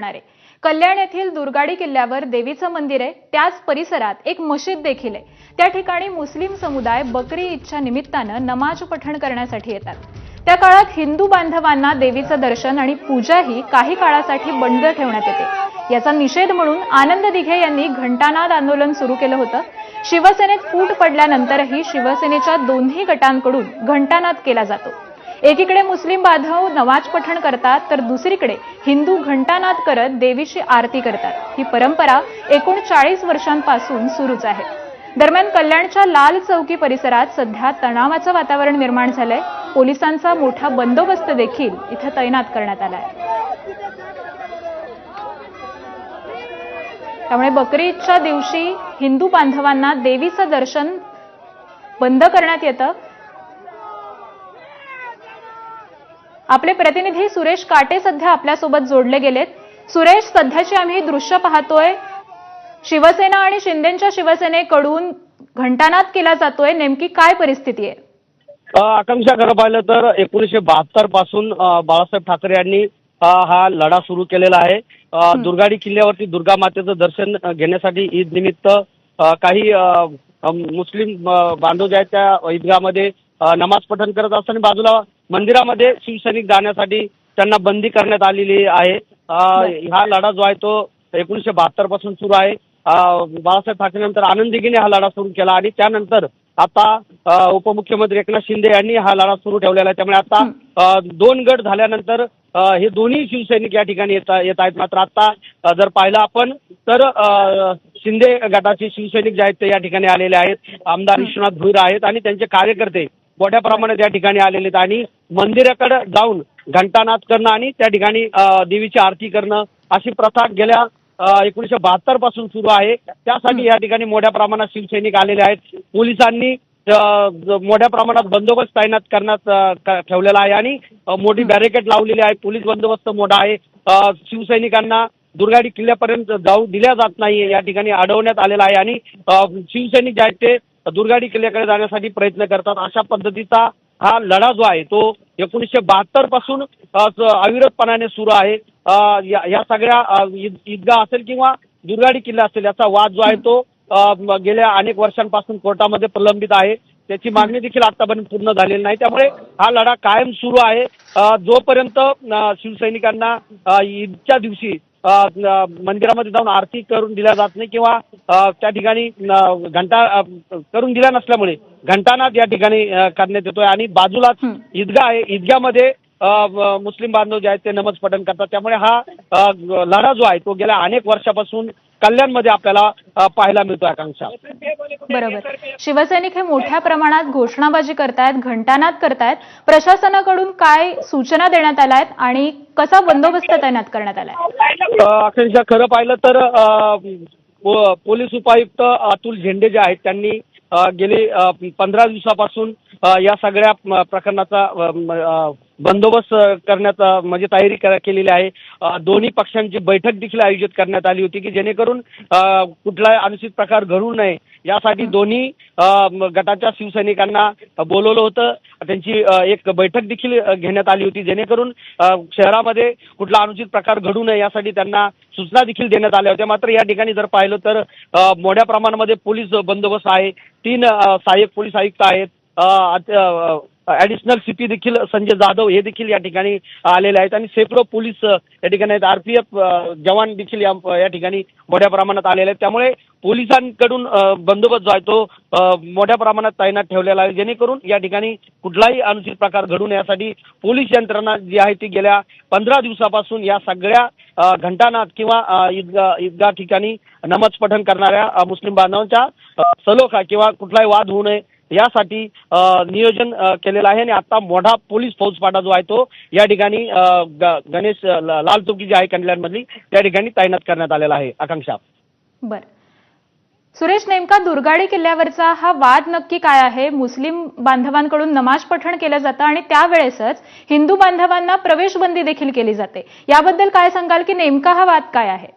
आहे। कल्याण येथील दुर्गाडी किल्ल्यावर देवीचं मंदिर आहे, त्याच परिसरात एक मशीद देखील आहे। त्या ठिकाणी मुस्लिम समुदाय बकरी ईदच्या निमित्तानं नमाज पठण करण्यासाठी येतात। त्या काळात हिंदू बांधवांना देवीचं दर्शन आणि पूजाही काही काळासाठी बंद ठेवण्यात येते। याचा निषेध म्हणून आनंद दिघे यांनी घंटानाद आंदोलन सुरू केलं होतं। शिवसेनेत फूट पडल्यानंतरही शिवसेनेच्या दोन्ही गटांकडून घंटानाद केला जातो। एकीकडे मुस्लिम बांधव नमाज पठण करतात, तर दुसरीकडे हिंदू घंटानाद करत देवीची आरती करतात। ही परंपरा एकूण 40 वर्षांपासून सुरूच आहे। दरम्यान कल्याणच्या लाल चौकी परिसरात सध्या तणावाचं वातावरण निर्माण झालंय। पोलिसांचा मोठा बंदोबस्त देखील इथं तैनात करण्यात आलाय। त्यामुळे बकरी ईदच्या दिवशी हिंदू बांधवांना देवीचं दर्शन बंद करण्यात येतं। आपले प्रतिनिधी सुरेश काटे सध्या आपल्यासोबत जोडले गेलेत। सुरेश, सध्याची आम्ही दृश्य पाहतोय, शिवसेना आणि शिंदेच्या शिवसेनेकडून घंटानाद केला जातोय, नेमकी काय परिस्थिती आहे? आकांक्षा, खरं पाहिलं तर 1972 पासून बाळासाहेब ठाकरे यांनी हा लढा सुरू केलेला आहे। दुर्गाडी किल्ल्यावरती दुर्गा मातेचं दर्शन घेण्यासाठी ईद निमित्त काही मुस्लिम बांधव जे आहेत त्या ईदगाहमध्ये नमाज पठण करत असताना बाजूला मंदिरामध्ये शिवसैनिक जाण्यासाठी त्यांना बंदी करण्यात आलेली आहे। हा लढा जो आहे तो 1972 पासून सुरू आहे। बाळासाहेब ठाकरे नंतर आनंद दिघेने हा लढा सुरू केला आणि त्यानंतर आता उपमुख्यमंत्री एकनाथ शिंदे यांनी हा लढा सुरू ठेवलेला आहे। त्यामुळे आता 2 गट झाल्यानंतर हे दोन्ही शिवसैनिक या ठिकाणी येत आहेत। मात्र आता जर पाहिलं आपण तर शिंदे गटाचे शिवसैनिक जे आहेत ते या ठिकाणी आलेले आहेत। आमदार विश्वनाथ भुईर आहेत आणि त्यांचे कार्यकर्ते मोठ्या प्रमाणात या ठिकाणी आलेले आहेत आणि मंदिराकडे जाऊन घंटानाद करणं आणि त्या ठिकाणी देवीची आरती करणं अशी प्रथा गेल्या 1972 पासून सुरू आहे। त्यासाठी या ठिकाणी मोठ्या प्रमाणात शिवसैनिक आलेले आहेत। पोलिसांनी मोठ्या प्रमाणात बंदोबस्त तैनात करण्यात ठेवलेला आहे आणि मोठी बॅरिकेड लावलेली आहे। पोलीस बंदोबस्त मोठा आहे। शिवसैनिकांना दुर्गाडी किल्ल्यापर्यंत जाऊ दिल्या जात नाही, या ठिकाणी अडवण्यात आलेला आहे आणि शिवसैनिक जे आहेत ते दुर्गाडी किल्ल्याकडे जाण्यासाठी प्रयत्न करतात। अशा पद्धतीचा हा लढा जो आहे तो 1972 पासून अविरतपणाने सुरू आहे। या सगळ्या ईदगाह असेल किंवा दुर्गाडी किल्ला असेल, याचा वाद जो आहे तो गेल्या अनेक वर्षांपासून कोर्टामध्ये प्रलंबित आहे। त्याची मागणी देखील आतापर्यंत पूर्ण झालेली नाही। त्यामुळे हा लढा कायम सुरू आहे जोपर्यंत शिवसैनिकांना ईदच्या दिवशी मंदिरामध्ये जाऊन आरती करून दिल्या जात नाही किंवा त्या ठिकाणी घंटा करून दिल्या नसल्यामुळे घंटानाद या ठिकाणी करण्यात येतोय आणि बाजूलाच ईदगाह आहे। ईदगाहमध्ये मुस्लिम बांधव जे आहेत ते नमाज पठण करतात। त्यामुळे हा लढा जो आहे तो गेल्या अनेक वर्षापासून कल्याणमध्ये आपल्याला पाहायला मिळतो। आकांक्षा, बरोबर, शिवसैनिक हे मोठ्या प्रमाणात घोषणाबाजी करतायत, घंटानाद करतायत। प्रशासनाकडून काय सूचना देण्यात आल्या आहेत आणि कसा बंदोबस्त तैनात करण्यात आलाय? आकांक्षा, खरं पाहिलं तर पोलीस उपायुक्त अतुल झेंडे जे आहेत त्यांनी गेले 15 दिवसापासून या सगळ्या प्रकरणाचा बंदोबस्त करण्यात म्हणजे तयारी केलेली आहे। दोन्ही पक्षांची बैठक देखील आयोजित करण्यात आली होती की जेणेकरून कुठलाही अनुचित प्रकार घडू नये यासाठी दोन्ही गटाच्या शिवसैनिकांना बोलवलं होतं। त्यांची एक बैठक देखील घेण्यात आली होती जेणेकरून शहरामध्ये कुठला अनुचित प्रकार घडू नये यासाठी त्यांना सूचना देखील देण्यात आल्या होत्या। मात्र या ठिकाणी जर पाहिलं तर मोठ्या प्रमाणामध्ये पोलीस बंदोबस्त आहे। 3 सहाय्यक पोलीस आयुक्त आहेत, ॲडिशनल सीपी देखील संजय जाधव हे देखील या ठिकाणी आलेले आहेत आणि शेकडो पोलीस या ठिकाणी आहेत। RPF जवान देखील या ठिकाणी मोठ्या प्रमाणात आलेले आहेत। त्यामुळे पोलिसांकडून बंदोबस्त जो आहे तो मोठ्या प्रमाणात तैनात ठेवलेला आहे जेणेकरून या ठिकाणी कुठलाही अनुचित प्रकार घडू नये यासाठी पोलीस यंत्रणा जी आहे ती गेल्या 15 दिवसापासून या सगळ्या घंटानाद किंवा ईदगाह ठिकाणी नमाज पठण करणाऱ्या मुस्लिम बांधवांच्या सलोखा किंवा कुठलाही वाद होऊ नये यासाठी नियोजन केलेलं आहे आणि आता मोठा पोलीस फौजफाटा जो आहे तो या ठिकाणी गणेश लाल चौकी जी आहे कल्याणमधली त्या ठिकाणी तैनात करण्यात आलेला आहे। आकांक्षा, बरं, सुरेश, नेमका दुर्गाडी किल्ल्यावरचा हा वाद नक्की काय आहे? मुस्लिम बांधवांकडून नमाज पठण केलं जातं आणि त्यावेळेसच हिंदू बांधवांना प्रवेशबंदी देखील केली जाते, याबद्दल काय सांगाल की नेमका हा वाद काय आहे?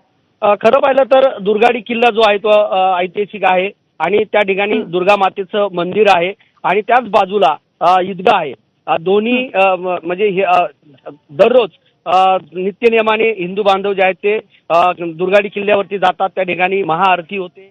खरं पाहिलं तर दुर्गाडी किल्ला जो आहे तो ऐतिहासिक आहे आणि त्या ठिकाणी दुर्गा मातेचं मंदिर आहे आणि त्याच बाजूला ईदगाह आहे। दोन्ही म्हणजे दररोज नित्यनियमाने हिंदू बांधव जे आहेत ते दुर्गाडी किल्ल्यावरती जातात. त्या ठिकाणी महाआरती होते.